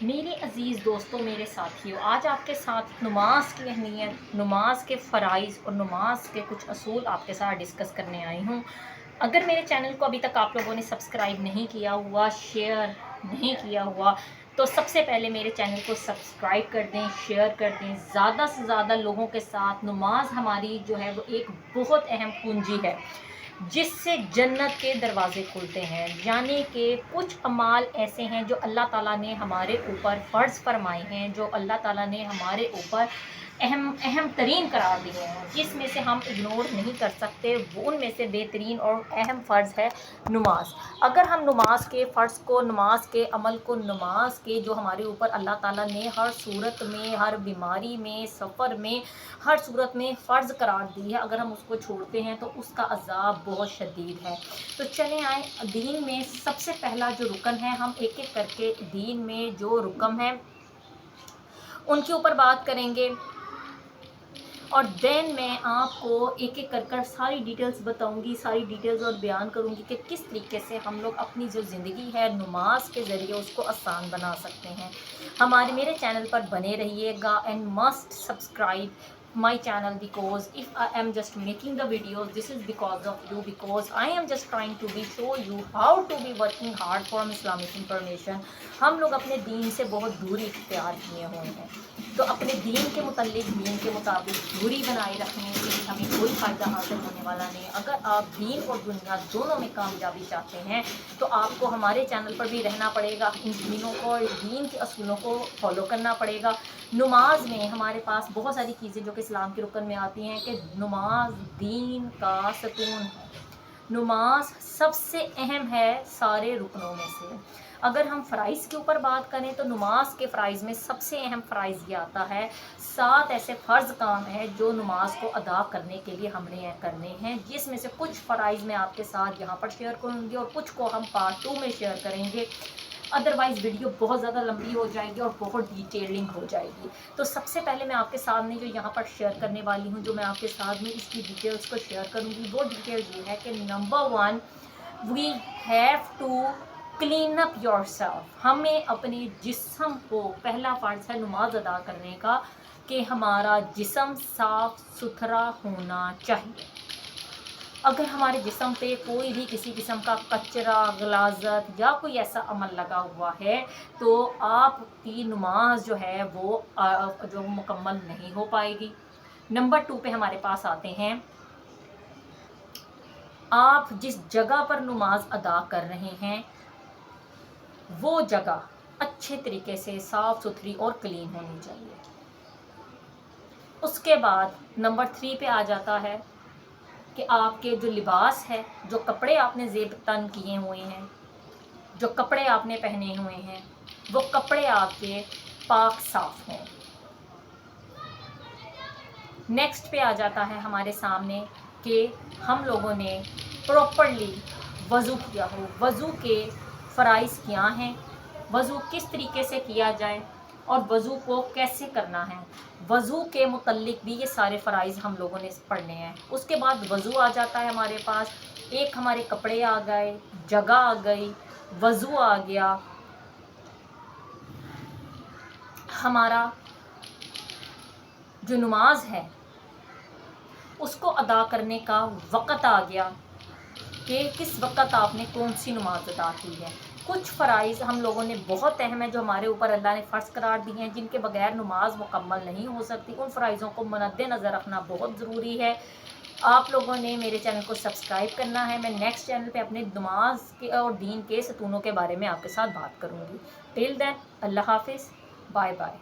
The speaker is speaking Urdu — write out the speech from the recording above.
میرے عزیز دوستوں، میرے ساتھیوں، آج آپ کے ساتھ نماز کی اہمیت، نماز کے فرائض اور نماز کے کچھ اصول آپ کے ساتھ ڈسکس کرنے آئی ہوں۔ اگر میرے چینل کو ابھی تک آپ لوگوں نے سبسکرائب نہیں کیا ہوا، شیئر نہیں کیا ہوا، تو سب سے پہلے میرے چینل کو سبسکرائب کر دیں، شیئر کر دیں، زیادہ سے زیادہ لوگوں کے ساتھ۔ نماز ہماری جو ہے وہ ایک بہت اہم کنجی ہے جس سے جنت کے دروازے کھلتے ہیں، یعنی کہ کچھ اعمال ایسے ہیں جو اللہ تعالیٰ نے ہمارے اوپر فرض فرمائے ہیں، جو اللہ تعالیٰ نے ہمارے اوپر اہم ترین قرار دیے ہیں، جس میں سے ہم اگنور نہیں کر سکتے۔ ان میں سے بہترین اور اہم فرض ہے نماز۔ اگر ہم نماز کے فرض کو، نماز کے عمل کو، نماز کے جو ہمارے اوپر اللہ تعالیٰ نے ہر صورت میں، ہر بیماری میں، سفر میں، ہر صورت میں فرض قرار دی ہے، اگر ہم اس کو چھوڑتے ہیں تو اس کا عذاب بہت شدید ہے۔ تو چلیں آئیں، دین میں سب سے پہلا جو رکن ہے، ہم ایک ایک کر کے دین میں جو رکن ہیں ان کے اوپر بات کریں گے، اور دین میں آپ کو ایک ایک کر ساری ڈیٹیلز بتاؤں گی، ساری ڈیٹیلز اور بیان کروں گی کہ کس طریقے سے ہم لوگ اپنی جو زندگی ہے نماز کے ذریعے اس کو آسان بنا سکتے ہیں۔ میرے چینل پر بنے رہیے گا، and must subscribe my channel, because if I am just making the videos, this is because of you, because I am just trying to be show you how to be working hard for Islamic information۔ ہم لوگ اپنے دین سے بہت دوری اختیار کیے ہوئے ہیں، تو اپنے دین کے متعلق، دین کے مطابق دوری بنائے رکھنے سے ہمیں کوئی فائدہ حاصل ہونے والا نہیں۔ اگر آپ دین اور دنیا دونوں میں کامیابی چاہتے ہیں تو آپ کو ہمارے چینل پر بھی رہنا پڑے گا، ان دینوں کو، دین کے اصولوں کو فالو کرنا پڑے گا۔ نماز میں ہمارے پاس بہت ساری چیزیں جو کہ اسلام کے رکن میں آتی ہیں کہ نماز دین کا ستون ہے، نماز سب سے اہم ہے سارے رکنوں میں سے۔ اگر ہم فرائض کے اوپر بات کریں تو نماز کے فرائض میں سب سے اہم فرائض یہ آتا ہے، 7 ایسے فرض کام ہیں جو نماز کو ادا کرنے کے لیے ہم نے کرنے ہیں، جس میں سے کچھ فرائض میں آپ کے ساتھ یہاں پر شیئر کروں گی اور کچھ کو ہم پارٹ 2 میں شیئر کریں گے، ادروائز ویڈیو بہت زیادہ لمبی ہو جائے گی اور بہت ڈیٹیلنگ ہو جائے گی۔ تو سب سے پہلے میں آپ کے سامنے جو یہاں پر شیئر کرنے والی ہوں، جو میں آپ کے ساتھ میں اس کی ڈیٹیلز کو شیئر کروں گی، وہ ڈیٹیل یہ ہے کہ number 1، we have to clean up yourself. ہمیں اپنے جسم کو، پہلا فرض ہے نماز ادا کرنے کا کہ ہمارا جسم صاف ستھرا ہونا چاہیے۔ اگر ہمارے جسم پہ کوئی بھی کسی قسم کا کچرا، غلاظت یا کوئی ایسا عمل لگا ہوا ہے تو آپ کی نماز جو ہے وہ جو مکمل نہیں ہو پائے گی۔ نمبر 2 پہ ہمارے پاس آتے ہیں، آپ جس جگہ پر نماز ادا کر رہے ہیں وہ جگہ اچھے طریقے سے صاف ستھری اور کلین ہونی چاہیے۔ اس کے بعد نمبر 3 پہ آ جاتا ہے کہ آپ کے جو لباس ہے، جو کپڑے آپ نے زیب تن کیے ہوئے ہیں، جو کپڑے آپ نے پہنے ہوئے ہیں، وہ کپڑے آپ کے پاک صاف ہوں۔ نیکسٹ پہ آ جاتا ہے ہمارے سامنے کہ ہم لوگوں نے پراپرلی وضو کیا ہو۔ وضو کے فرائض کیا ہیں، وضو کس طریقے سے کیا جائے اور وضو کو کیسے کرنا ہے، وضو کے متعلق بھی یہ سارے فرائض ہم لوگوں نے پڑھنے ہیں۔ اس کے بعد وضو آ جاتا ہے ہمارے پاس، ایک ہمارے کپڑے آ گئے، جگہ آ گئی، وضو آ گیا، ہمارا جو نماز ہے اس کو ادا کرنے کا وقت آ گیا کہ کس وقت آپ نے کون سی نماز ادا کی ہے۔ کچھ فرائض ہم لوگوں نے بہت اہم ہیں جو ہمارے اوپر اللہ نے فرض قرار دی ہیں، جن کے بغیر نماز مکمل نہیں ہو سکتی۔ ان فرائضوں کو مد نظر رکھنا بہت ضروری ہے۔ آپ لوگوں نے میرے چینل کو سبسکرائب کرنا ہے۔ میں نیکسٹ چینل پہ اپنے نماز کے اور دین کے ستونوں کے بارے میں آپ کے ساتھ بات کروں گی۔ ٹل دین، اللہ حافظ، بائے بائے۔